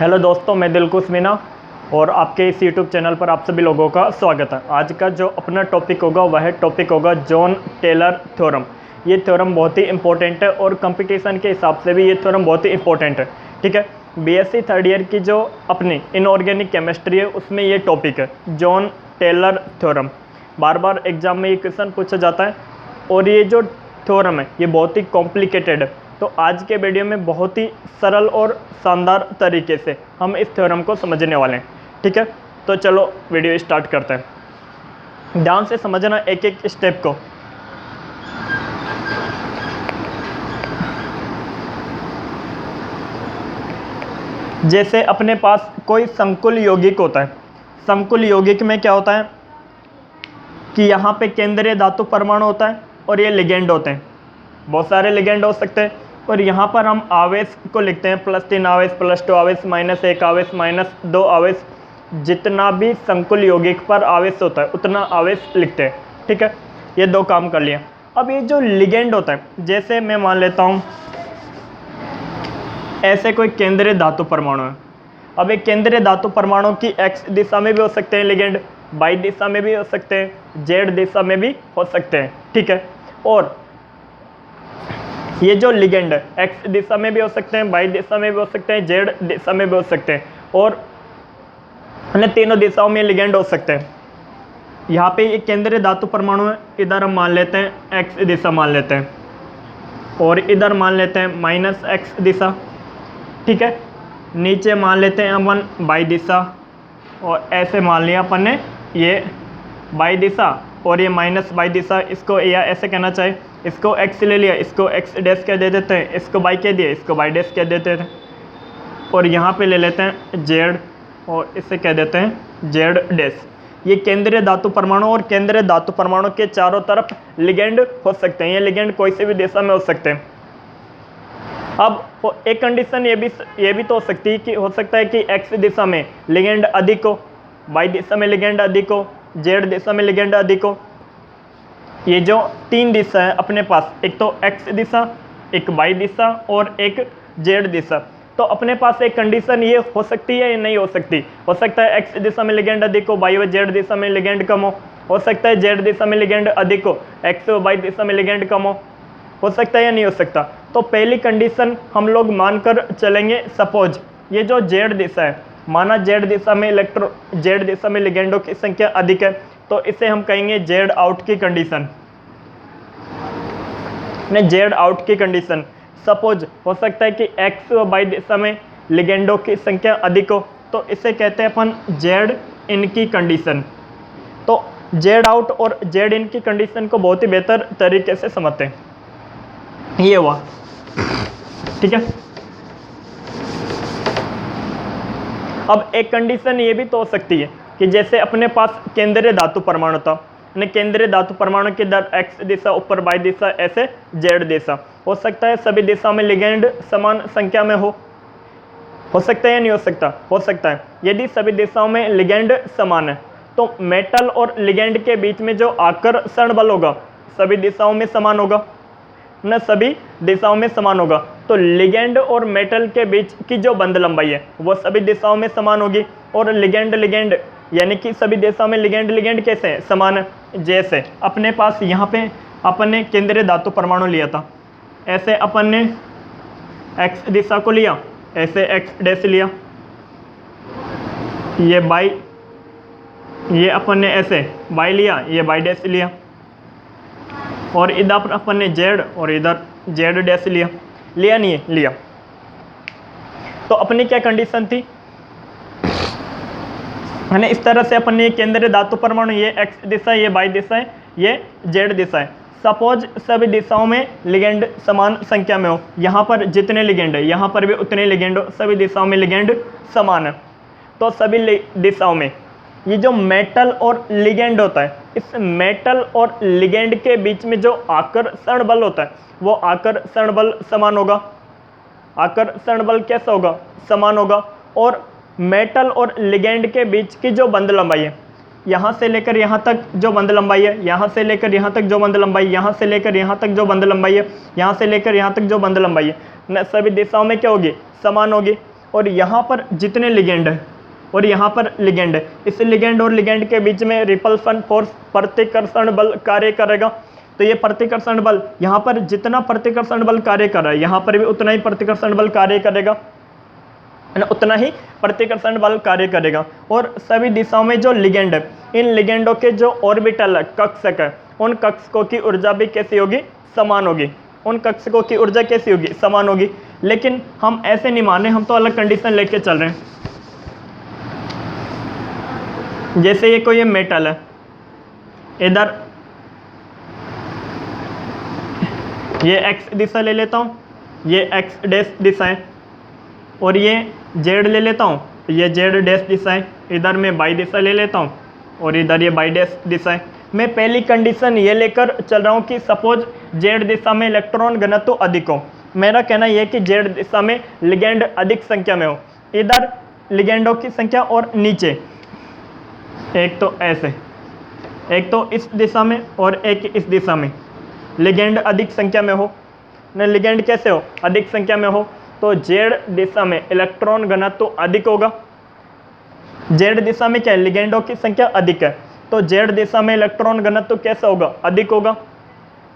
Hello दोस्तों, मैं दिलकुश मीना और आपके इस यूट्यूब चैनल पर आप सभी लोगों का स्वागत है। आज का जो अपना टॉपिक होगा वह टॉपिक होगा जॉन टेलर थ्योरम। ये थ्योरम बहुत ही इंपॉर्टेंट है और कंपटीशन के हिसाब से भी ये थ्योरम बहुत ही इंपॉर्टेंट है। ठीक है, बीएससी थर्ड ईयर की जो अपनी इनऑर्गेनिक केमिस्ट्री है उसमें ये टॉपिक है जॉन टेलर थ्योरम। बार बार एग्जाम में ये क्वेश्चन पूछा जाता है और ये जो थ्योरम है ये बहुत ही कॉम्प्लिकेटेड है। तो आज के वीडियो में बहुत ही सरल और शानदार तरीके से हम इस थ्योरम को समझने वाले हैं। ठीक है, तो चलो वीडियो स्टार्ट करते हैं। ध्यान से समझना एक एक स्टेप को। जैसे अपने पास कोई संकुल यौगिक होता है, संकुल यौगिक में क्या होता है कि यहाँ पे केंद्रीय धातु परमाणु होता है और ये लिगेंड होते हैं। बहुत सारे लिगेंड हो सकते हैं और यहाँ पर हम आवेश को लिखते हैं +3 आवेश, +2 आवेश, -1 आवेश, -2 आवेश। जितना भी संकुल यौगिक पर आवेश होता है उतना आवेश लिखते हैं। ठीक है, ये दो काम कर लिया। अब ये जो लिगेंड होता है, जैसे मैं मान लेता हूँ ऐसे कोई केंद्रीय धातु परमाणु है। अब एक केंद्रीय धातु परमाणु की x दिशा में भी हो सकते हैं लिगेंड, y दिशा में भी हो सकते हैं, z दिशा में भी हो सकते हैं। ठीक है, और ये जो लिगेंड है x दिशा में भी हो सकते हैं, y दिशा में भी हो सकते हैं, z दिशा में भी हो सकते हैं और अन्य तीनों दिशाओं में लिगेंड हो सकते हैं। यहाँ पे एक केंद्रीय धातु परमाणु है, इधर हम मान लेते हैं x दिशा मान लेते हैं और इधर मान लेते हैं -x दिशा। ठीक है, नीचे मान लेते हैं अपन y दिशा और ऐसे मान लिया अपन ने ये y दिशा और ये -y दिशा। इसको या ऐसे कहना चाहिए, इसको x ले लिया, इसको x डैश कह दे देते हैं, इसको y कह दिया, इसको y डैश कह देते हैं और यहाँ पे ले लेते हैं z और इसे कह देते हैं z डैश। ये केंद्रीय धातु परमाणु और केंद्रीय धातु परमाणु के चारों तरफ लिगेंड हो सकते हैं। ये लिगेंड कोई सी भी दिशा में हो सकते हैं। अब एक कंडीशन ये भी तो हो सकती है कि हो सकता है कि x दिशा में लिगेंड अधिक हो, y दिशा में लिगेंड अधिक हो, z दिशा में लिगेंड अधिक हो। ये जो तीन दिशा है अपने पास, एक तो x दिशा, एक y दिशा और एक z दिशा। तो अपने पास एक कंडीशन ये हो सकती है या नहीं हो सकती। हो सकता है x दिशा में लिगेंड अधिक हो, y व z दिशा में लिगेंड कम हो सकता है z दिशा में लिगेंड अधिक हो, x व y दिशा में लिगेंड कम हो सकता है या नहीं हो सकता। तो पहली कंडीशन हम लोग मानकर चलेंगे, सपोज ये जो z दिशा है, माना z दिशा में लिगेंडों की संख्या अधिक है, तो इसे हम कहेंगे z आउट की कंडीशन। z आउट की कंडीशन सपोज हो सकता है कि x व y दिशा में लिगेंडों की संख्या अधिक हो, तो इसे कहते हैं अपन z इन की कंडीशन। तो z आउट और z इन की कंडीशन को बहुत ही बेहतर तरीके से समझते हैं। ये हुआ, ठीक है। अब एक कंडीशन ये भी तो हो सकती है कि जैसे अपने पास केंद्रीय धातु परमाणु था, केंद्रीय धातु परमाणु की दर x दिशा, ऊपर y दिशा, ऐसे z दिशा। हो सकता है सभी दिशा में लिगेंड समान संख्या में हो सकता है या नहीं हो सकता। हो सकता है। यदि सभी दिशाओं में लिगेंड समान है तो मेटल और लिगेंड के बीच में जो आकर्षण बल होगा सभी दिशाओं में समान होगा, न सभी दिशाओं में समान होगा। तो लिगेंड और मेटल के बीच की जो बंध लंबाई है वो सभी दिशाओं में समान होगी और लिगेंड यानी कि सभी दिशाओं में लिगेंड कैसे है, समान है। जैसे अपने पास यहाँ पे अपन ने केंद्रीय धातु परमाणु लिया था, ऐसे अपन ने x दिशा को लिया, ऐसे x डैश लिया, ये y, ये अपन ने ऐसे y लिया, ये y डैश लिया और इधर अपन ने z और इधर z डैश लिया नहीं है, लिया। तो अपनी क्या कंडीशन थी, है ना। इस तरह से अपन ने केंद्रीय धातु परमाणु, ये x दिशा, ये y दिशा है, ये z दिशा है। सपोज सभी दिशाओं में लिगेंड समान संख्या में हो, यहाँ पर जितने लिगेंड है यहाँ पर भी उतने लिगेंड हो, सभी दिशाओं में लिगेंड समान है। तो सभी दिशाओं में ये जो मेटल और लिगेंड होता है, इस मेटल और लिगेंड के बीच में जो आकर्षण बल होता है वो आकर्षण बल समान होगा। आकर्षण बल कैसा होगा, समान होगा। और मेटल और लिगेंड के बीच की जो बंध लंबाई है, यहाँ से लेकर यहाँ तक जो बंध लंबाई है, यहाँ से लेकर यहाँ तक जो बंध लंबाई, यहाँ से लेकर यहाँ तक जो बंध लंबाई है, यहाँ से लेकर यहाँ तक जो बंध लंबाई है, न सभी दिशाओं में क्या होगी, समान होगी। और यहाँ पर जितने लिगेंड है और यहाँ पर लिगेंड है, इस लिगेंड और लिगेंड के बीच में रिपल्सन फोर्स प्रतिकर्षण बल कार्य करेगा। तो ये प्रतिकर्षण बल, यहाँ पर जितना प्रतिकर्षण बल कार्य कर रहा है यहाँ पर भी उतना ही प्रतिकर्षण बल कार्य करेगा, है ना, उतना ही प्रतिकर्षण बल कार्य करेगा। और सभी दिशाओं में जो लिगेंड है, इन लिगेंडों के जो ऑर्बिटल है, कक्षक है, उन कक्षकों की ऊर्जा भी कैसी होगी, समान होगी। उन कक्षकों की ऊर्जा कैसी होगी, समान होगी। लेकिन हम ऐसे नहीं मान रहे, हम तो अलग कंडीशन लेके चल रहे हैं। जैसे ये कोई मेटल है, इधर ये x दिशा ले लेता हूँ, ये x डैश दिशा है, और ये z ले लेता हूँ, ये z डैश दिशा है, इधर मैं y दिशा ले लेता हूँ और इधर ये y डैश दिशा है। मैं पहली कंडीशन ये लेकर चल रहा हूँ कि सपोज z दिशा में इलेक्ट्रॉन घनत्व अधिक हो। मेरा कहना यह है कि z दिशा में लिगेंड अधिक संख्या में हो, इधर लिगेंडों की संख्या और नीचे, एक तो ऐसे, एक तो इस दिशा में और एक इस दिशा में लिगेंड अधिक संख्या में हो न। लिगेंड कैसे हो, अधिक संख्या में हो, तो z दिशा में इलेक्ट्रॉन घनत्व अधिक होगा। z दिशा में क्या है, लिगेंडों की संख्या अधिक है, तो z दिशा में इलेक्ट्रॉन घनत्व कैसा होगा, अधिक होगा।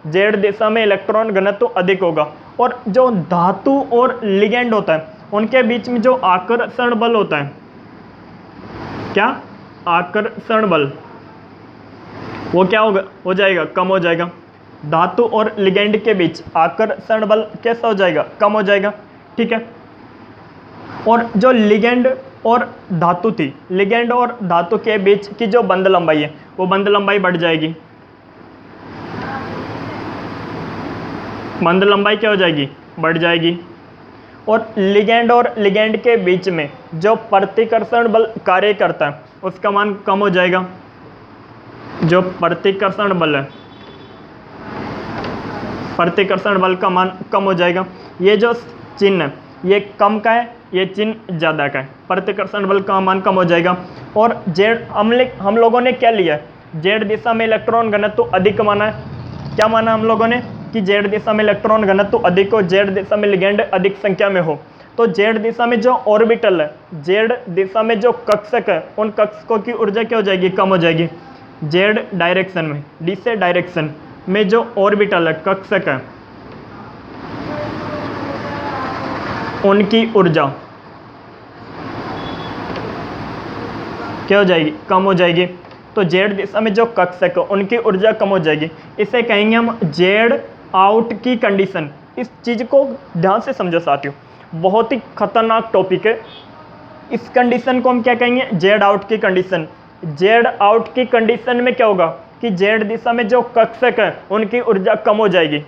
z दिशा में इलेक्ट्रॉन घनत्व अधिक होगा। और जो धातु और लिगेंड होता है उनके बीच में जो आकर्षण बल होता है, क्या, आकर्षण बल, वो क्या होगा, हो जाएगा, कम हो जाएगा। धातु और लिगेंड के बीच आकर्षण बल कैसा हो जाएगा, कम हो जाएगा, ठीक है। और जो लिगेंड और धातु थी, लिगेंड और धातु के बीच की जो बंध लंबाई है, वो बंध लंबाई बढ़ जाएगी। बंध लंबाई क्या हो जाएगी, बढ़ जाएगी। और लिगेंड के बीच में जो प्रतिकर्षण बल कार्य करता है उसका मान कम हो जाएगा। जो प्रतिकर्षण बल है, प्रतिकर्षण बल का मान कम हो जाएगा। ये जो चिन्ह है ये कम का है, ये चिन्ह ज़्यादा का है, प्रतिकर्षण बल का मान कम हो जाएगा। और हम लोगों ने क्या लिया है, z दिशा में इलेक्ट्रॉन घनत्व अधिक माना है। क्या माना हम लोगों ने कि z दिशा में इलेक्ट्रॉन घनत्व अधिक हो, z दिशा में लिगेंड अधिक संख्या में हो। तो z दिशा में जो ऑर्बिटल है, z दिशा में जो कक्षक है, उन कक्षकों की ऊर्जा क्या हो जाएगी, कम हो जाएगी। z डायरेक्शन में, d से डायरेक्शन में जो ऑर्बिटल है, कक्षक है, उनकी ऊर्जा क्या हो जाएगी, कम हो जाएगी। तो z दिशा में जो कक्षक है उनकी ऊर्जा कम हो जाएगी। इसे कहेंगे हम z आउट की कंडीशन। इस चीज़ को ध्यान से समझो साथियों, बहुत ही खतरनाक टॉपिक है। इस कंडीशन को हम क्या कहेंगे, z आउट की कंडीशन। z आउट की कंडीशन में क्या होगा कि z दिशा में जो कक्षक है उनकी ऊर्जा कम हो जाएगी।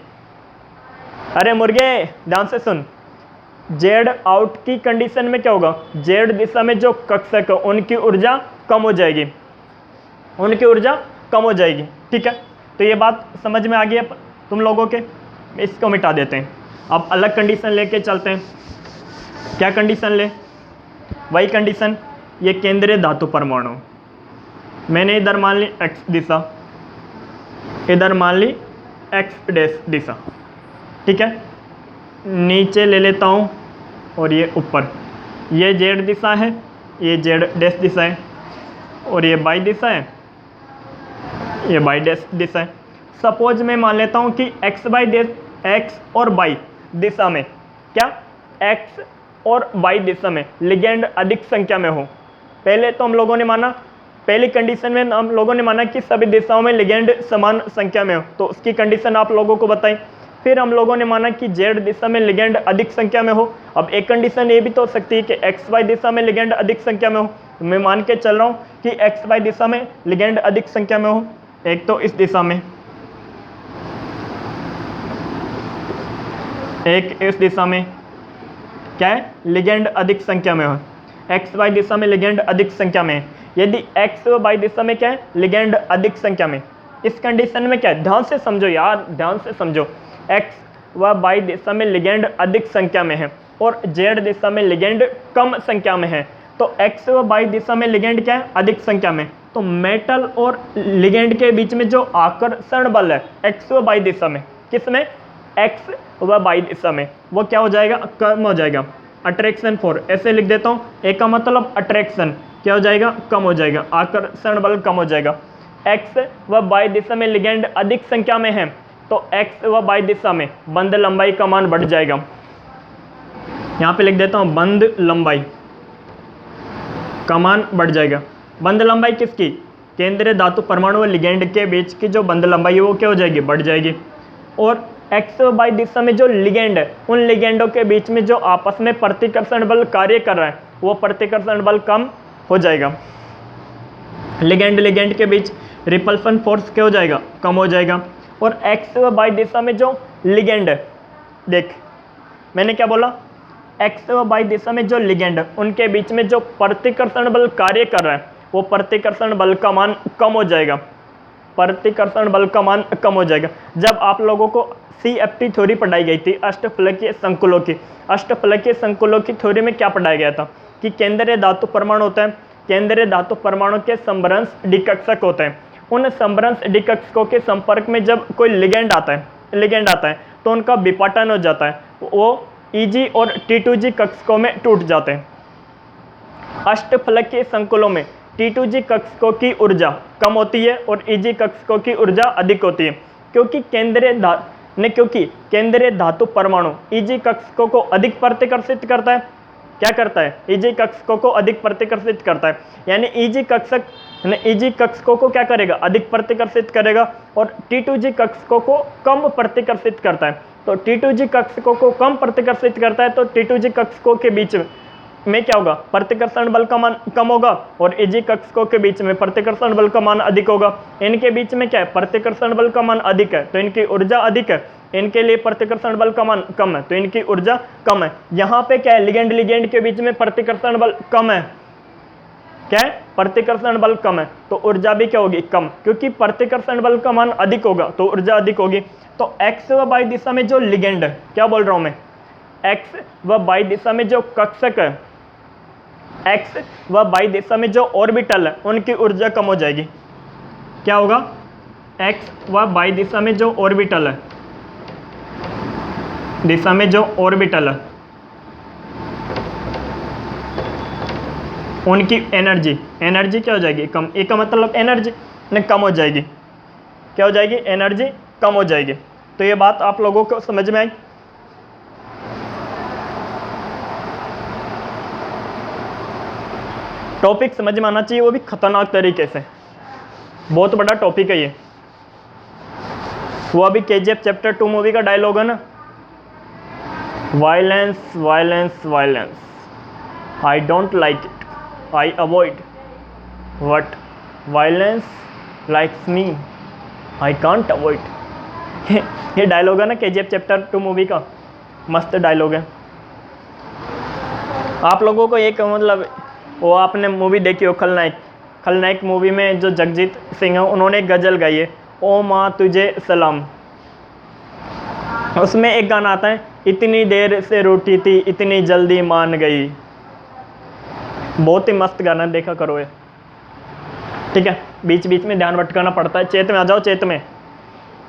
अरे मुर्गे ध्यान से सुन, z आउट की कंडीशन में क्या होगा, z दिशा में जो कक्षक है उनकी ऊर्जा कम हो जाएगी, उनकी ऊर्जा कम हो जाएगी, ठीक है। तो ये बात समझ में आ गई है तुम लोगों के। इसको मिटा देते हैं, अब अलग कंडीशन लेके चलते हैं। क्या कंडीशन ले, वही कंडीशन, ये केंद्रीय धातु परमाणु, मैंने इधर मान ली x दिशा, इधर मान ली x डैश दिशा, ठीक है। नीचे ले लेता हूँ और ये ऊपर, ये z दिशा है, ये z डैश दिशा है, और ये y दिशा है, ये y डैश दिशा है। सपोज मैं मान लेता हूँ कि x और y दिशा में, क्या, x और y दिशा में लिगेंड अधिक संख्या में हो। पहले तो हम लोगों ने माना, पहली कंडीशन में हम लोगों ने माना कि सभी दिशाओं में लिगेंड समान संख्या में हो, तो उसकी कंडीशन आप लोगों को बताई। फिर हम लोगों ने माना कि z दिशा में लिगेंड अधिक संख्या में हो। अब एक कंडीशन ये भी तो हो सकती है कि xy दिशा में लिगेंड अधिक संख्या में हो। मैं मान के चल रहा हूँ कि xy दिशा में लिगेंड अधिक संख्या में हो। एक तो इस दिशा में, एक इस दिशा में क्या है, लिगेंड अधिक संख्या में हो। xy दिशा में लिगेंड अधिक संख्या में है। यदि x व y दिशा में क्या है, लिगेंड अधिक संख्या में, इस कंडीशन में क्या है, ध्यान से समझो यार, ध्यान से समझो। x व y दिशा में लिगेंड अधिक संख्या में है और z दिशा में लिगेंड कम संख्या में है। तो x व y दिशा में लिगेंड क्या है, अधिक संख्या में। तो मेटल और लिगेंड के बीच में जो आकर्षण बल है x व y दिशा में, किसमें, x व y दिशा में, वो क्या हो जाएगा, कम हो जाएगा। अट्रैक्शन फोर्स, ऐसे लिख देता हूँ। ए का मतलब अट्रैक्शन क्या हो जाएगा, कम हो जाएगा, आकर्षण बल कम हो जाएगा। एक्स व वाई दिशा में लिगेंड अधिक संख्या में है तो एक्स व वाई दिशा में बंध लंबाई का मान बढ़ जाएगा। यहाँ पे लिख देता हूँ बंध लंबाई का मान बढ़ जाएगा। बंध लंबाई किसकी, केंद्रीय धातु परमाणु व लिगेंड के बीच की जो बंध लंबाई है वो क्या हो जाएगी, बढ़ जाएगी। और एक्स व वाई दिशा में जो लिगेंड है उन लिगेंडों के बीच में जो आपस में प्रतिकर्षण बल कार्य कर रहा है वो प्रतिकर्षण बल कम हो जाएगा। लिगेंड के बीच रिपल्सन फोर्स क्या हो जाएगा, कम हो जाएगा। और एक्स व वाई दिशा में जो लिगेंड है, देख मैंने क्या बोला, एक्स व वाई दिशा में जो लिगेंड है उनके बीच में जो प्रतिकर्षण बल कार्य कर रहा है वो प्रतिकर्षण बल का मान कम हो जाएगा, प्रतिकर्षण बल का मान कम हो जाएगा। जब आप लोगों को CFT थ्योरी पढ़ाई गई थी अष्टफलकीय संकुलों की, अष्टफलकीय संकुलों की थ्योरी में क्या पढ़ाया गया था कि केंद्रीय धातु परमाणु होता है, केंद्रीय धातु परमाणु के समभ्रंश डिकक्षक होते हैं। उन समभ्रंश डिकक्षकों के संपर्क में जब कोई लिगेंड आता है तो उनका विपाटन हो जाता है, वो EG और T2G कक्षकों में टूट जाते हैं। अष्टफलकीय संकुलों में T2G कक्षकों की ऊर्जा कम होती है और EG कक्षकों की ऊर्जा अधिक होती है, क्योंकि केंद्रीय धातु परमाणु EG कक्षकों को अधिक प्रतिकर्षित करता है। क्या करता है, EG कक्षकों को अधिक प्रतिकर्षित करता है, यानी EG कक्षकों को क्या करेगा, अधिक प्रतिकर्षित करेगा और T2G कक्षकों को कम प्रतिकर्षित करता है। तो T2G कक्षकों को कम प्रतिकर्षित करता है तो T2G कक्षकों के बीच में क्या होगा, प्रतिकर्षण बल का मान कम होगा और EG कक्षकों के बीच में प्रतिकर्षण बल का मान अधिक होगा। इनके बीच में क्या है, प्रतिकर्षण बल का मान अधिक है तो इनकी ऊर्जा अधिक है, इनके लिए प्रतिकर्षण बल का मान कम है तो इनकी ऊर्जा कम है। यहाँ पे क्या है, लिगेंड के बीच में प्रतिकर्षण बल कम है, क्या है, प्रतिकर्षण बल कम है तो ऊर्जा भी क्या होगी, कम, क्योंकि प्रतिकर्षण बल का मान अधिक होगा तो ऊर्जा अधिक होगी। तो एक्स व वाई दिशा में जो लिगेंड है, क्या बोल रहा हूं मैं, एक्स व वाई दिशा में जो कक्षक है, एक्स व वाई दिशा में जो ऑर्बिटल है उनकी ऊर्जा कम हो जाएगी। क्या होगा, एक्स व वाई दिशा में जो ऑर्बिटल है, उनकी एनर्जी क्या हो जाएगी, कम। ए का मतलब एनर्जी ने कम हो जाएगी, क्या हो जाएगी, एनर्जी कम हो जाएगी। तो ये बात आप लोगों को समझ में आई। टॉपिक समझ में आना चाहिए, वो भी खतरनाक तरीके से, बहुत बड़ा टॉपिक है ये। वो अभी KGF चैप्टर 2 मूवी का डायलॉग है ना, violence violence violence, I don't like it, I avoid what violence likes me, I can't avoid। ये डायलॉग है ना KGF चैप्टर 2 मूवी का, मस्त डायलॉग है। आप लोगों को एक मतलब, वो आपने मूवी देखी हो खलनायक मूवी में जो जगजीत सिंह है उन्होंने एक गज़ल गाई है, ओ माँ तुझे सलाम। उसमें एक गाना आता है, इतनी देर से रूठी थी इतनी जल्दी मान गई। बहुत ही मस्त गाना, देखा करो ये, ठीक है। बीच बीच में ध्यान भटकाना पड़ता है। चेत में आ जाओ, चेत में।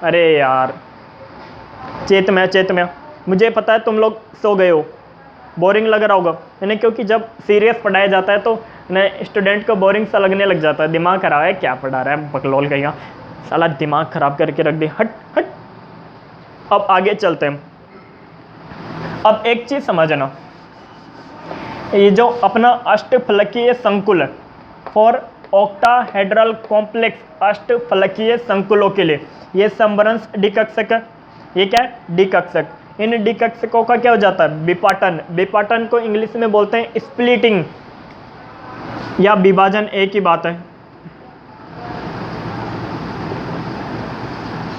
अरे यार, चेत में। मुझे पता है तुम लोग सो गए हो, बोरिंग लग रहा होगा, यानी क्योंकि जब सीरियस पढ़ाया जाता है तो स्टूडेंट को बोरिंग सा लगने लग जाता है। दिमाग खराब है, क्या पढ़ा रहा है बकलोल कहेगा, साला दिमाग खराब करके रख दे, हट हट। अब आगे चलते हैं। अब एक चीज़ समझना, ये जो अपना अष्टफलकीय संकुल है, फॉर ऑक्टाहेड्रल कॉम्प्लेक्स, अष्टफलकीय संकुलों के लिए ये समभ्रंश डिकक्षक है। ये क्या है, डिकक्षक। इन डिकक्षकों का क्या हो जाता है, विपाटन को इंग्लिश में बोलते हैं स्प्लिटिंग या विभाजन, एक ही बात है।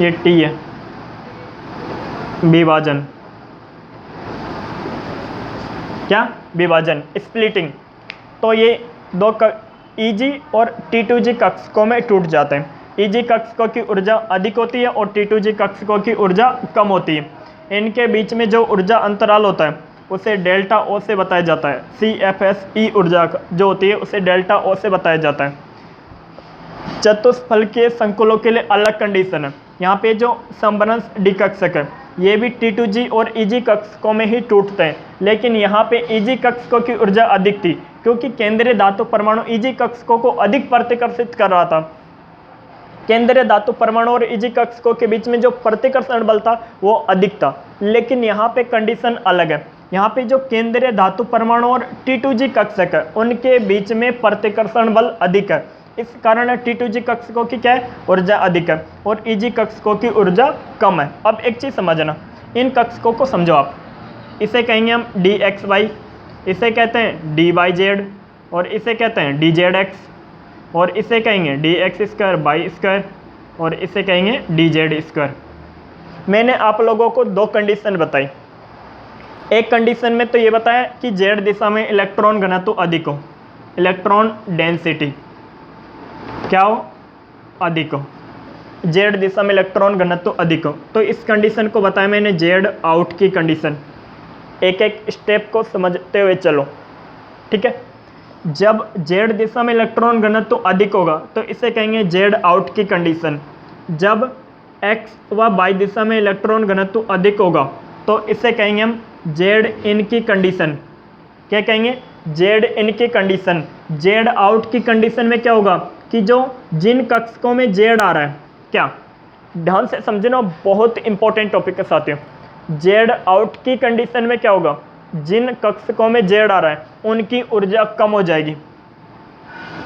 ये टी है, विभाजन, क्या, विभाजन, स्प्लिटिंग। तो ये दो EG और T2G कक्षकों में टूट जाते हैं। EG कक्षकों की ऊर्जा अधिक होती है और T2G कक्षकों की ऊर्जा कम होती है। इनके बीच में जो ऊर्जा अंतराल होता है उसे डेल्टा O से बताया जाता है। CFSE ऊर्जा जो होती है उसे डेल्टा O से बताया जाता है। चतुष्फलकीय संकुलों के लिए अलग कंडीशन है। यहाँ पे जो समभ्रंश डिकक्षक है ये भी T2G और EG कक्षकों में ही टूटते हैं, लेकिन यहाँ पे EG कक्षकों की ऊर्जा अधिक थी क्योंकि केंद्रीय धातु परमाणु EG कक्षकों को अधिक प्रतिकर्षित कर रहा था। केंद्रीय धातु परमाणु और EG कक्षकों के बीच में जो प्रतिकर्षण बल था वो अधिक था, लेकिन यहाँ पे कंडीशन अलग है। यहाँ पे जो केंद्रीय धातु परमाणु और T2G कक्षक है उनके बीच में प्रतिकर्षण बल अधिक है, इस कारण T2G कक्षकों की क्या है, ऊर्जा अधिक है और EG कक्षकों की ऊर्जा कम है। अब एक चीज़ समझना, इन कक्षकों को समझो आप, इसे कहेंगे हम dxy, इसे कहते हैं dy/z और इसे कहते हैं dz(x) और इसे कहेंगे dx²/y² और इसे कहेंगे dz²। मैंने आप लोगों को दो कंडीशन बताई। एक कंडीशन में तो ये बताया कि z दिशा में इलेक्ट्रॉन घनत्व अधिक हो, इलेक्ट्रॉन डेंसिटी क्या हो, अधिक हो, z दिशा में इलेक्ट्रॉन घनत्व अधिक हो। तो इस कंडीशन को बताया मैंने z आउट की कंडीशन। एक एक स्टेप को समझते हुए चलो, ठीक है। जब z दिशा में इलेक्ट्रॉन घनत्व अधिक होगा तो इसे कहेंगे z आउट की कंडीशन। जब x व y दिशा में इलेक्ट्रॉन घनत्व अधिक होगा तो इसे कहेंगे हम z इन की कंडीशन। क्या कहेंगे, z इन की कंडीशन। z आउट की कंडीशन में क्या होगा कि जो जिन कक्षकों में z आ रहा है, क्या ध्यान से समझना, बहुत इंपॉर्टेंट टॉपिक है साथियों। z आउट की कंडीशन में क्या होगा, जिन कक्षकों में z आ रहा है उनकी ऊर्जा कम हो जाएगी।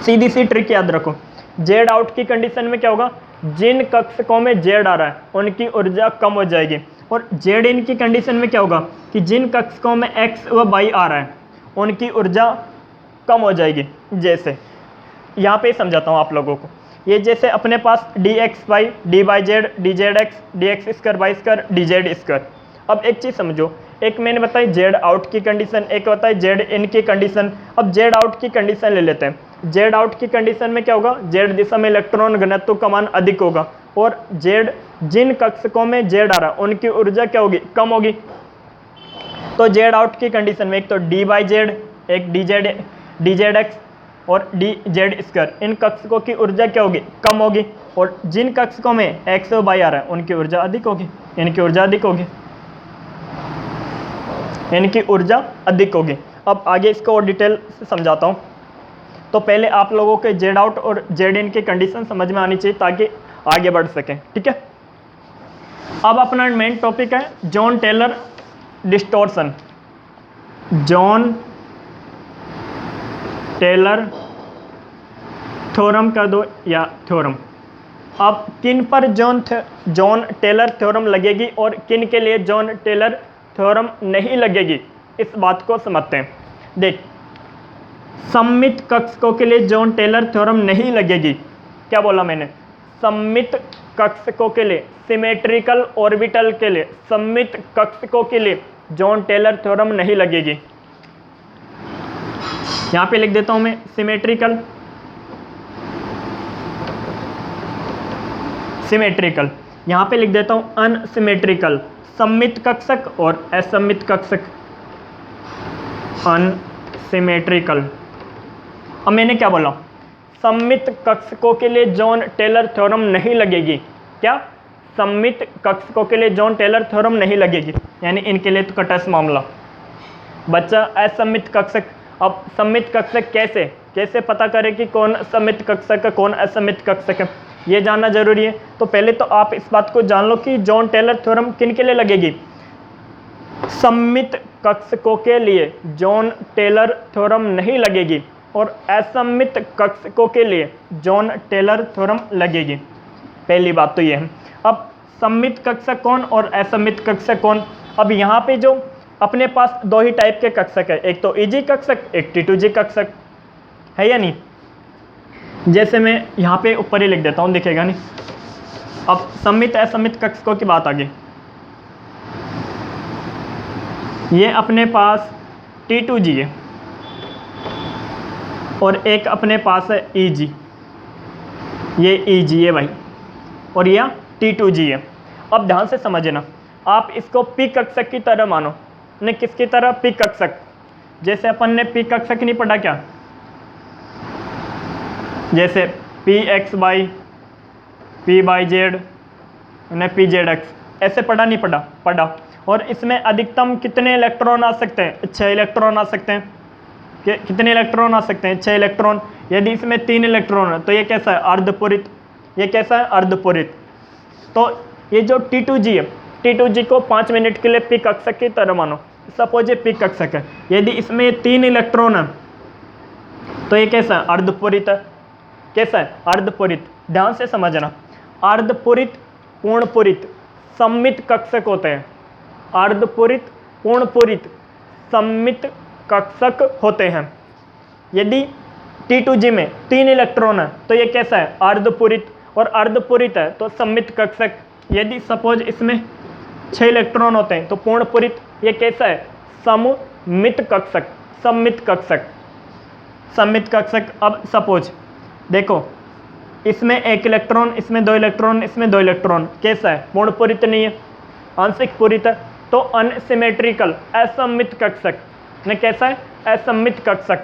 सीधी सी ट्रिक याद रखो, z आउट की कंडीशन में क्या होगा, जिन कक्षकों में z आ रहा है उनकी ऊर्जा कम हो जाएगी। और z इन की कंडीशन में क्या होगा कि जिन कक्षकों में x व y आ रहा है उनकी ऊर्जा कम हो जाएगी। जैसे यहाँ पे समझाता हूँ आप लोगों को, ये जैसे अपने पास dxy, dy/z, dz(x), dx²/y², dz²। अब एक चीज़ समझो, एक मैंने बताई z आउट की कंडीशन, एक बताई z इन की कंडीशन। अब z आउट की कंडीशन ले लेते हैं। z आउट की कंडीशन में क्या होगा, z दिशा में इलेक्ट्रॉन घनत्व का मान अधिक होगा और z जिन कक्षकों में z आ रहा है उनकी ऊर्जा क्या होगी, कम होगी। तो z आउट की कंडीशन में एक तो dy/z, एक dz(x) और dz², इन कक्षकों की ऊर्जा क्या होगी, कम होगी। और जिन कक्षकों में x व y आ रहा है उनकी ऊर्जा अधिक होगी, इनकी ऊर्जा अधिक होगी, इनकी ऊर्जा अधिक होगी। अब आगे इसको और डिटेल से समझाता हूँ। तो पहले आप लोगों के z आउट और z इन की कंडीशन समझ में आनी चाहिए ताकि आगे बढ़ सकें, ठीक है। अब अपना मेन टॉपिक है Jahn Teller distortion. Jahn Teller theorem कर दो या थ्योरम। अब किन पर जॉन टेलर थ्योरम लगेगी और किन के लिए जॉन टेलर थ्योरम नहीं लगेगी, इस बात को समझते हैं। देख, सममित कक्षकों के लिए जॉन टेलर थ्योरम नहीं लगेगी। क्या बोला मैंने, सममित कक्षकों के लिए, सिमेट्रिकल ऑर्बिटल के लिए, सममित कक्षकों के लिए जॉन टेलर थ्योरम नहीं लगेगी। यहां पे लिख देता हूं मैं सिमेट्रिकल, सिमेट्रिकल, यहां पे लिख देता हूं अनसिमेट्रिकल, सममित कक्षक और असममित कक्षक, अनसिमेट्रिकल। अब मैंने क्या बोला, सममित कक्षकों के लिए जॉन टेलर थ्योरम नहीं लगेगी। क्या, सममित कक्षकों के लिए जॉन टेलर थ्योरम नहीं लगेगी, यानी इनके लिए तो कटस मामला बच्चा। असममित कक्षक, अब सममित कक्षक कैसे पता करें कि कौन सममित कक्षक है कौन असममित कक्षक है, ये जानना जरूरी है। तो पहले तो आप इस बात को जान लो कि जॉन टेलर थ्योरम किन के लिए लगेगी, सममित कक्षकों के लिए जॉन टेलर थ्योरम नहीं लगेगी और असममित कक्षकों के लिए जॉन टेलर थ्योरम लगेगी। पहली बात तो ये है। अब सममित कक्षक कौन और असममित कक्षक कौन। अब यहाँ पे जो अपने पास दो ही टाइप के कक्षक है, एक तो EG कक्षक, एक T2G कक्षक, है या नहीं। जैसे मैं यहाँ पे ऊपर ही लिख देता हूँ, दिखेगा नहीं। अब सममित असममित कक्षकों की बात आ गई। ये अपने पास T2G है और एक अपने पास है EG, ये EG है भाई, और यह T2G है। अब ध्यान से समझना, आप इसको P कक्षक की तरह मानो, ने किसकी तरह, P कक्षक। जैसे अपन ने P कक्षक नहीं पढ़ा क्या, जैसे PXY, PYZ, PZX, ऐसे पढ़ा नहीं पढ़ा पढ़ा। और इसमें अधिकतम कितने इलेक्ट्रॉन आ सकते हैं? 6 इलेक्ट्रॉन आ सकते हैं। कितने इलेक्ट्रॉन आ सकते हैं? 6 इलेक्ट्रॉन। यदि इसमें 3 इलेक्ट्रॉन है तो ये कैसा है? अर्धपूरित। ये कैसा है? अर्धपूरित। तो ये जो T2G है, T2G को 5 मिनट के लिए पी कक्षक की तरह मानो। सपोज ये पी कक्षक है, यदि इसमें 3 इलेक्ट्रॉन है तो ये कैसा है? अर्धपूरित है। कैसा है? अर्धपूरित। ध्यान से समझना, अर्धपूरित, पूर्णपूरित, सममित कक्षक होते हैं। अर्धपूरित, पूर्णपूरित, सममित कक्षक होते हैं। यदि T2G में 3 इलेक्ट्रॉन है तो ये कैसा है? अर्धपूरित। और अर्धपूरित है तो सममित कक्षक। यदि सपोज इसमें 6 इलेक्ट्रॉन होते हैं तो पूर्णपूरित। ये कैसा है? सममित कक्षक। सममित कक्षक, सममित कक्षक। अब सपोज देखो, इसमें 1 इलेक्ट्रॉन, इसमें 2 इलेक्ट्रॉन, इसमें 2 इलेक्ट्रॉन। कैसा है? पूर्णपूरित नहीं है, आंशिक पूरित है। तो अनसिमेट्रिकल, असममित कक्षक। ने कैसा है? असममित कक्षक।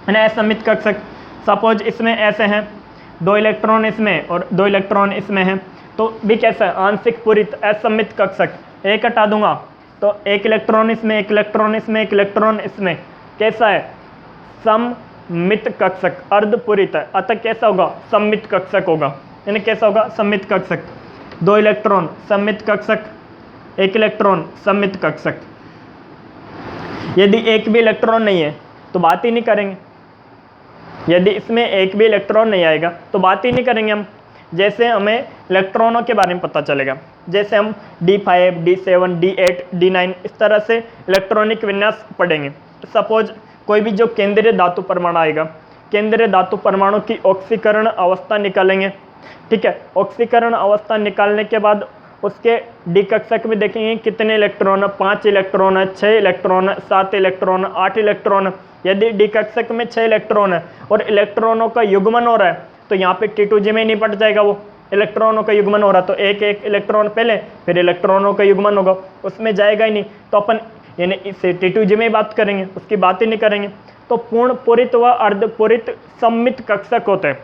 असममित कक्षक। सपोज इसमें ऐसे हैं, 2 इलेक्ट्रॉन इसमें और 2 इलेक्ट्रॉन इसमें हैं, तो भी कैसा है? आंशिक पूरित, असममित कक्षक। एक हटा दूंगा तो 1 इलेक्ट्रॉन इसमें, 1 इलेक्ट्रॉन इसमें, 1 इलेक्ट्रॉन इसमें। कैसा है? सममित कक्षक, अर्धपूरित है, अतः कैसा होगा? सममित कक्षक होगा। यानी कैसा होगा? सममित कक्षक। 2 इलेक्ट्रॉन सममित कक्षक, 1 इलेक्ट्रॉन सममित कक्षक। यदि एक भी इलेक्ट्रॉन नहीं है तो बात ही नहीं करेंगे। यदि इसमें एक भी इलेक्ट्रॉन नहीं आएगा तो बात ही नहीं करेंगे हम। जैसे हमें इलेक्ट्रॉनों के बारे में पता चलेगा, जैसे हम D5, D7, D8, D9 इस तरह से इलेक्ट्रॉनिक विन्यास पढ़ेंगे। सपोज कोई भी जो केंद्रीय धातु परमाणु आएगा, केंद्रीय धातु परमाणु की ऑक्सीकरण अवस्था निकालेंगे। ठीक है, ऑक्सीकरण अवस्था निकालने के बाद उसके डी कक्षक में देखेंगे कितने इलेक्ट्रॉन है। 5 इलेक्ट्रॉन है, 6 इलेक्ट्रॉन है, 7 इलेक्ट्रॉन है, 8 इलेक्ट्रॉन है। यदि डी कक्षक में 6 इलेक्ट्रॉन है और इलेक्ट्रॉनों का युग्मन हो रहा है तो यहाँ पे T2G में नहीं पड़ जाएगा, वो इलेक्ट्रॉनों का युग्मन हो रहा है तो एक एक इलेक्ट्रॉन पहले, फिर इलेक्ट्रॉनों का युग्मन होगा, उसमें जाएगा ही नहीं। तो अपन यानी इससे T2G में ही बात करेंगे, उसकी बात ही नहीं करेंगे। तो पूर्णपूरित व अर्धपूरित सममित कक्षक होते हैं।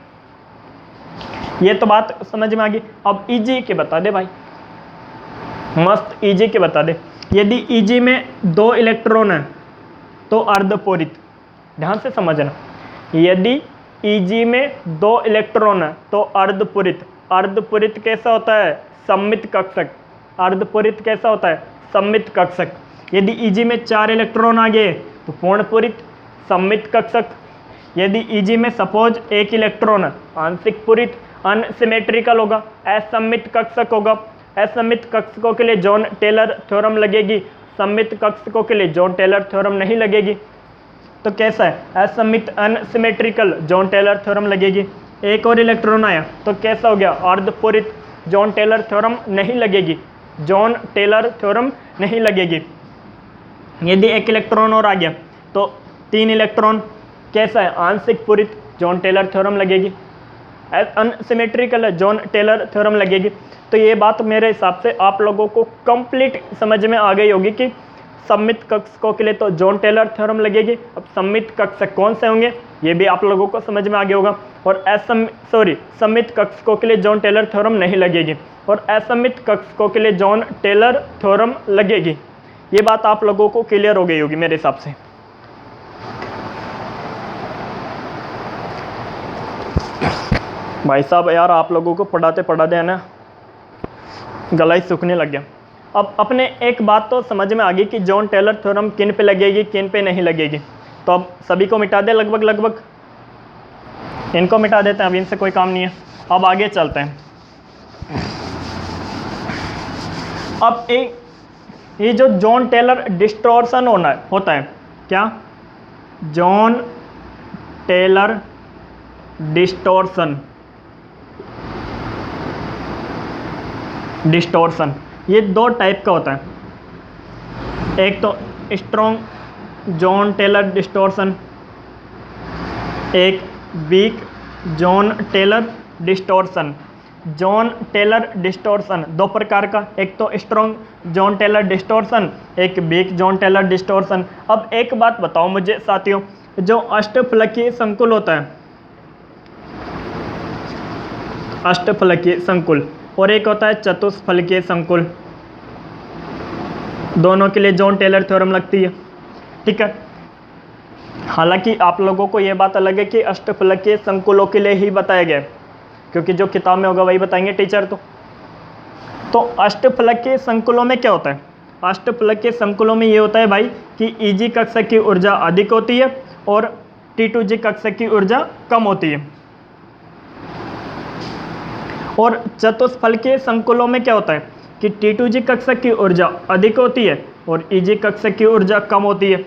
ये तो बात समझ में आ गई। अब EG के बता दे भाई, मस्त EG के बता दे। यदि EG में 2 इलेक्ट्रॉन है तो अर्धपूरित। ध्यान से समझना, यदि EG में 2 इलेक्ट्रॉन है तो अर्धपूरित। अर्धपूरित कैसा होता है? सममित कक्षक। अर्धपूरित कैसा होता है? सममित कक्षक। यदि EG में 4 इलेक्ट्रॉन आ गए तो पूर्णपूरित, सममित कक्षक। यदि EG में सपोज 1 इलेक्ट्रॉन है, आंशिक पूरित, अनसिमेट्रिकल होगा, असममित कक्षक होगा। असममित कक्षकों के लिए जॉन टेलर थ्योरम लगेगी, सममित कक्षकों के लिए जॉन टेलर थ्योरम नहीं लगेगी। तो कैसा है? असममित, अनसिमेट्रिकल, जॉन टेलर थ्योरम लगेगी। एक और इलेक्ट्रॉन आया तो कैसा हो गया? अर्धपूरित, जॉन टेलर थ्योरम नहीं लगेगी, जॉन टेलर थ्योरम नहीं लगेगी। यदि 1 इलेक्ट्रॉन और आ गया तो 3 इलेक्ट्रॉन, कैसा है? आंशिक पूरित, जॉन टेलर थ्योरम लगेगी। अनसिमेट्रिकल, जॉन टेलर थ्योरम लगेगी। तो ये बात मेरे हिसाब से आप लोगों को कंप्लीट समझ में आ गई होगी कि सममित कक्षकों के लिए तो जॉन टेलर थ्योरम लगेगी। अब सममित कक्षक कौन से होंगे ये भी आप लोगों को समझ में आ गया होगा। और सममित कक्षकों के लिए जॉन टेलर थ्योरम नहीं लगेगी और असममित कक्षकों के लिए जॉन टेलर थ्योरम लगेगी। ये बात आप लोगों को क्लियर हो गई होगी मेरे हिसाब से। भाई साहब यार, आप लोगों को पढ़ाते पढ़ाते है ना गला ही सूखने लग गया। अब अपने एक बात तो समझ में आ गई कि जॉन टेलर थ्योरम किन पे लगेगी, किन पे नहीं लगेगी। तो अब सभी को मिटा दे, लगभग इनको मिटा देते हैं, अब इनसे कोई काम नहीं है। अब आगे चलते हैं। अब एक ये जो जॉन टेलर डिस्टॉर्शन होता है क्या? जॉन टेलर डिस्टॉर्शन ये 2 टाइप का होता है। एक तो स्ट्रॉन्ग जॉन टेलर डिस्टॉर्शन, एक weak Jahn Teller distortion. Jahn Teller distortion 2 प्रकार का, एक तो स्ट्रॉन्ग जॉन टेलर डिस्टॉर्शन, एक वीक जॉन टेलर डिस्टॉर्शन। अब एक बात बताओ मुझे साथियों, जो अष्टफलकीय संकुल होता है, अष्टफलकीय संकुल, और एक होता है चतुष्फलकीय संकुल। दोनों के लिए जॉन टेलर थ्योरम लगती है, ठीक है। हालांकि आप लोगों को यह बात अलग है कि अष्टफलकीय संकुलों के लिए ही बताया गया है, क्योंकि जो किताब में होगा वही बताएंगे टीचर। तो अष्टफलकीय संकुलों में क्या होता है? अष्टफलकीय संकुलों में ये होता है भाई कि ईजी कक्षा की ऊर्जा अधिक होती है और T2G कक्षा की ऊर्जा कम होती है। और चतुष्फलकीय संकुलों में क्या होता है कि T2G कक्षा की ऊर्जा अधिक होती है और EG कक्षा की ऊर्जा कम होती है।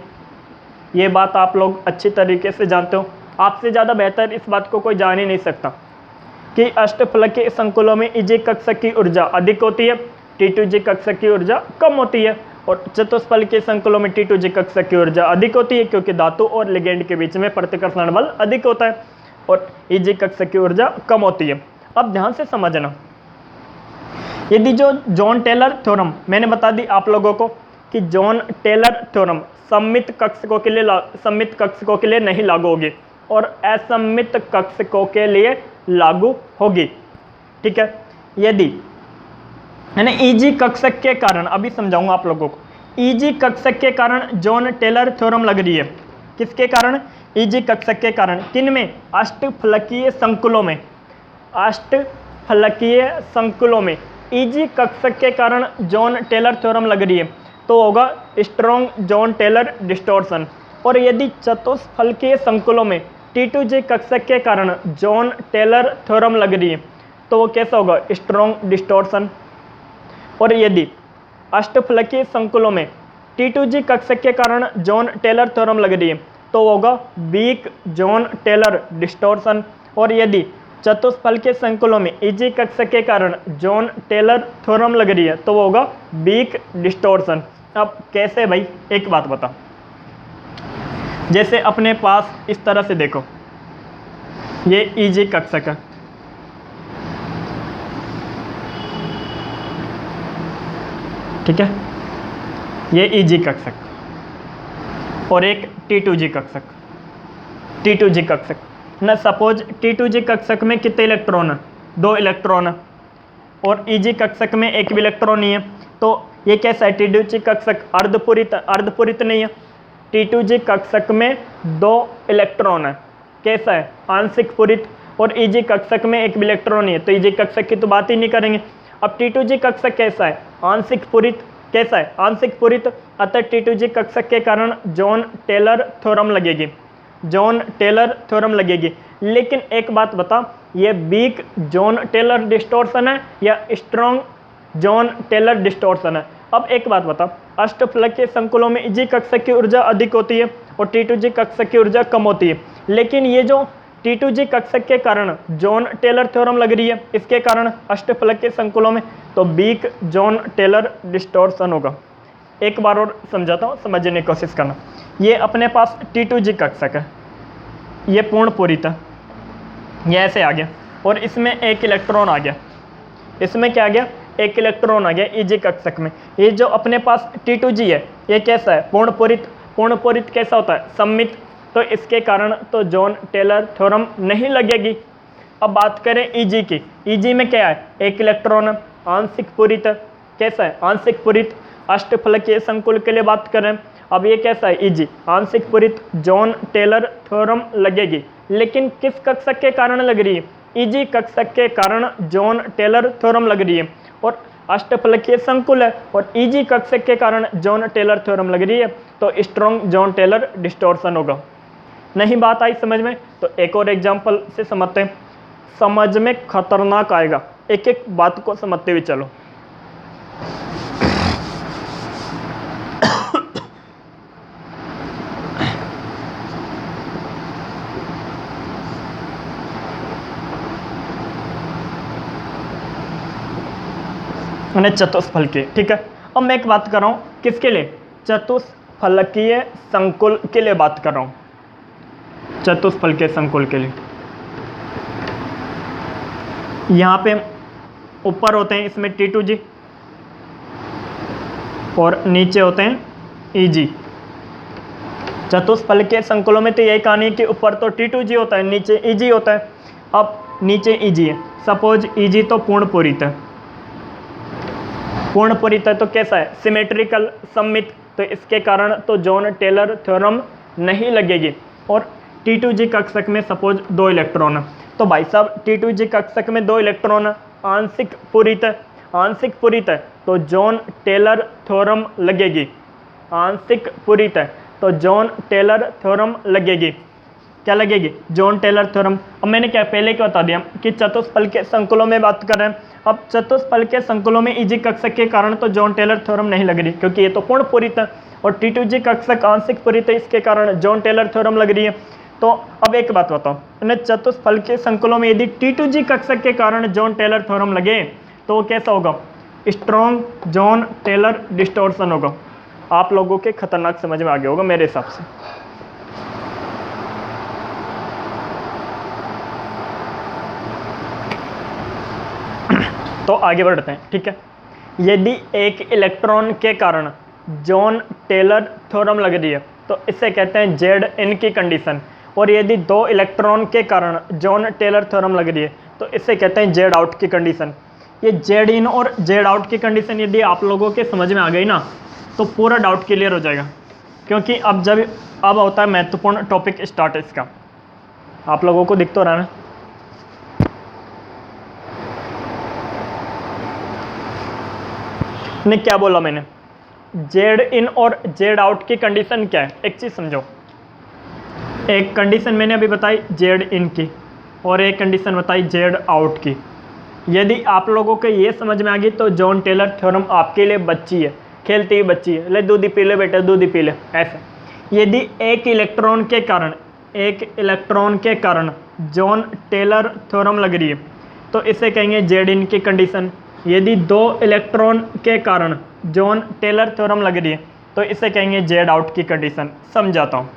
ये बात आप लोग अच्छी तरीके से जानते हो, आपसे ज़्यादा बेहतर इस बात को कोई जान ही नहीं सकता कि अष्टफलकीय संकुलों में EG कक्षा की ऊर्जा अधिक होती है, T2G कक्षा की ऊर्जा कम होती है। और चतुष्फलकीय संकुलों में T2G कक्षा की ऊर्जा अधिक होती है क्योंकि धातु और लिगेंड के बीच में प्रतिकर्षण बल अधिक होता है और EG कक्षा की ऊर्जा कम होती है। अब ध्यान से समझना, यदि जो जॉन टेलर थ्योरम मैंने बता दी आप लोगों को कि जॉन टेलर थ्योरम सममित कक्षकों के लिए नहीं लागू होगी और असममित कक्षकों के लिए लागू होगी, ठीक है। यदि मैंने ईजी कक्षक के कारण, अभी समझाऊंगा आप लोगों को, ईजी कक्षक के कारण जॉन टेलर थ्योरम लग रही है। किसके कारण? ईजी कक्षक के कारण। किन में? अष्टफलकीय संकुलों में। अष्टफलकीय संकुलों में ईजी कक्षक के कारण जॉन टेलर थ्योरम लग रही है तो होगा स्ट्रॉन्ग जॉन टेलर डिस्टॉर्शन। और यदि चतुष्फलकीय संकुलों में T2G कक्षक के कारण जॉन टेलर थ्योरम लग रही है तो वो कैसा होगा? Strong distortion. और यदि अष्टफलकीय संकुलों में T2G कक्षक के कारण जॉन टेलर थ्योरम लग रही है तो होगा वीक जॉन टेलर डिस्टॉर्शन। और यदि चतुष्फलकीय संकुलों में EG कक्षक के कारण जॉन टेलर थ्योरम लग रही है तो वो होगा वीक डिस्टॉर्शन। अब कैसे भाई? एक बात बता, जैसे अपने पास इस तरह से देखो, ये EG कक्षक है, ठीक है, ये EG कक्षक और एक T2G कक्षक। T2G कक्षक ना, सपोज T2G कक्षक में कितने इलेक्ट्रॉन है? 2 इलेक्ट्रॉन है और EG कक्षक में एक भी इलेक्ट्रॉन नहीं है। तो ये कैसा है? T2G कक्षक अर्धपूरित नहीं है। T2G कक्षक में 2 इलेक्ट्रॉन है, कैसा है? आंशिक पूरित। और EG कक्षक में एक भी इलेक्ट्रॉन नहीं है तो EG कक्षक की तो बात ही नहीं करेंगे। अब T2G कक्षक कैसा है? आंशिक पूरित। कैसा है? आंशिक पूरित। अतः T2G कक्षक के कारण जॉन टेलर थ्योरम लगेगी, जॉन टेलर थ्योरम लगेगी। लेकिन एक बात बता, ये वीक जॉन टेलर डिस्टॉर्शन है या स्ट्रॉन्ग जॉन टेलर डिस्टॉर्शन है? अब एक बात बता, अष्टफलकीय संकुलों में EG कक्षक की ऊर्जा अधिक होती है और T2G कक्षक की ऊर्जा कम होती है। लेकिन ये जो T2G कक्षक के कारण जॉन टेलर थ्योरम लग रही है, इसके कारण अष्टफलकीय संकुलों में, तो वीक जॉन टेलर डिस्टॉर्शन होगा। एक बार और समझाता हूँ, समझने की कोशिश करना। ये अपने पास T2G कक्षक है, ये पूर्ण पूरित है, ये ऐसे आ गया और इसमें एक इलेक्ट्रॉन आ गया। इसमें क्या आ गया? एक इलेक्ट्रॉन आ गया EG कक्षक में। ये जो अपने पास T2G है ये कैसा है? पूर्ण पूरित। पूर्ण पूरित कैसा होता है? सममित। तो इसके कारण तो जॉन टेलर थ्योरम नहीं लगेगी। अब बात करें EG की, EG में क्या है? एक इलेक्ट्रॉन है, आंशिक पूरित है। कैसा है? आंशिक पूरित। अष्टफलकीय संकुल के लिए बात करें, अब ये कैसा है? EG आंशिक पूरित, जॉन टेलर थ्योरम लगेगी। लेकिन किस कक्षक के कारण लग रही है? EG कक्षक के कारण जॉन टेलर थ्योरम लग रही है और अष्टफलकीय संकुल है और EG कक्षक के कारण जॉन टेलर थ्योरम लग रही है तो स्ट्रॉन्ग जॉन टेलर डिस्टॉर्शन होगा। नहीं बात आई समझ में? तो एक और एग्जांपल से समझते हैं, समझ में खतरनाक आएगा। एक एक बात को समझते हुए चलो। चतुष्फलकीय, ठीक है। अब मैं एक बात कर रहा हूं, किसके लिए? चतुष्फलकीय संकुल के लिए बात कर रहा हूं, चतुष्फलकीय संकुल के लिए। यहां पे ऊपर होते हैं इसमें T2G और नीचे होते हैं EG। चतुष्फलकीय संकुलों में तो यही कहानी है कि ऊपर तो T2G होता है, नीचे EG होता है। अब नीचे EG है, सपोज EG तो पूर्ण पूरित है, पूर्ण पूरित है तो कैसा है, सिमेट्रिकल, सममित, तो इसके कारण तो जॉन टेलर थ्योरम नहीं लगेगी। और T2G कक्षक में सपोज 2 इलेक्ट्रॉन है, तो भाई साहब T2G कक्षक में 2 इलेक्ट्रॉन आंशिक पूरित है, आंशिक पूरित है तो जॉन टेलर थ्योरम लगेगी, आंशिक पूरित है तो जॉन टेलर थ्योरम लगेगी। क्या लगेगी, जॉन टेलर थ्योरम। अब मैंने क्या पहले क्या बता दिया कि चतुष्फल के संकुलों में बात कर रहे हैं। अब चतुष्फल के संकुलों में EG कक्षक के कारण तो जॉन टेलर थ्योरम नहीं लग रही, क्योंकि ये तो पूर्ण पूरित है, और T2G कक्षक आंशिक पूरित है, इसके कारण जॉन टेलर थ्योरम लग रही है। तो अब एक बात बताओ, चतुष्फल के संकुलों में यदि T2G कक्षक के कारण जॉन टेलर थ्योरम लगे तो वो कैसा होगा, स्ट्रॉन्ग जॉन टेलर डिस्टॉर्शन होगा। आप लोगों के खतरनाक समझ में आ गया होगा मेरे हिसाब से। तो आगे बढ़ते हैं, ठीक है। यदि एक इलेक्ट्रॉन के कारण जॉन टेलर थ्योरम लग रही है तो इसे कहते हैं जेड इन की कंडीशन, और यदि 2 इलेक्ट्रॉन के कारण जॉन टेलर थ्योरम लग रही है तो इसे कहते हैं जेड आउट की कंडीशन। ये जेड इन और जेड आउट की कंडीशन यदि आप लोगों के समझ में आ गई ना तो पूरा डाउट क्लियर हो जाएगा, क्योंकि अब होता है महत्वपूर्ण टॉपिक स्टार्ट है इसका। आप लोगों को दिख तो रहा है ना। ने क्या बोला मैंने, जेड इन और जेड आउट की कंडीशन क्या है, एक चीज समझो। एक कंडीशन मैंने अभी बताई जेड इन की, और एक कंडीशन बताई जेड आउट की। यदि आप लोगों को ये समझ में आ गई तो जॉन टेलर थ्योरम आपके लिए बच्ची है, खेलती हुई बच्ची है, ले दूध ही पी ले बेटा, दूध ही पी ले, ऐसे। यदि एक इलेक्ट्रॉन के कारण जॉन टेलर थ्योरम लग रही है तो इसे कहेंगे जेड इन की कंडीशन। यदि 2 इलेक्ट्रॉन के कारण जॉन टेलर थ्योरम लग रही है तो इसे कहेंगे जेड आउट की कंडीशन। समझाता हूँ,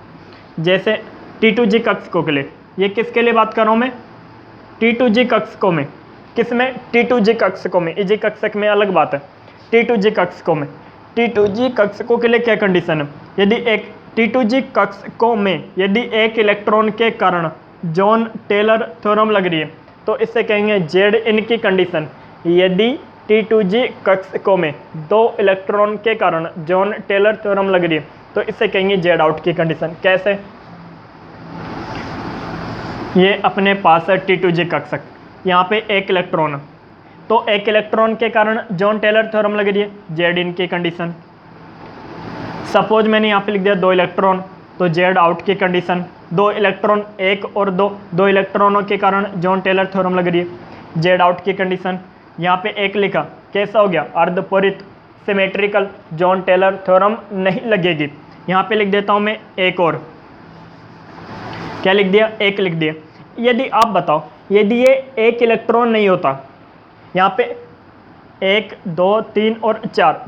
जैसे T2G कक्षकों के लिए, ये किसके लिए बात कर रहा हूँ मैं, T2G कक्षकों में, किसमें, T2G कक्षकों में, EG कक्षक में अलग बात है। T2G कक्षकों में, T2G कक्षकों के लिए क्या कंडीशन है, यदि एक T2G कक्षकों में यदि एक इलेक्ट्रॉन के कारण जॉन टेलर थ्योरम लग रही है तो इसे कहेंगे जेड इन की कंडीशन। यदि T2G कक्षकों में 2 इलेक्ट्रॉन के कारण जॉन टेलर थ्योरम लग रही है तो इसे कहेंगे जेड आउट की कंडीशन। कैसे, ये अपने पास है T2G कक्षक, यहाँ पे एक इलेक्ट्रॉन है, तो एक इलेक्ट्रॉन के कारण जॉन टेलर थ्योरम लग रही है, जेड इन की कंडीशन। सपोज मैंने यहाँ पे लिख दिया 2 इलेक्ट्रॉन, तो जेड आउट की कंडीशन। 2 इलेक्ट्रॉन, 1 और 2 इलेक्ट्रॉनों के कारण जॉन टेलर थ्योरम लग रही है, जेड आउट की कंडीशन। यहाँ पे 1 लिखा, कैसा हो गया, अर्धपूरित, सिमेट्रिकल, जॉन टेलर थ्योरम नहीं लगेगी। यहाँ पे लिख देता हूँ मैं 1 और, क्या लिख दिया, 1 लिख दिया। यदि आप बताओ, यदि ये 1 इलेक्ट्रॉन नहीं होता, यहाँ पे 1 2 3 और 4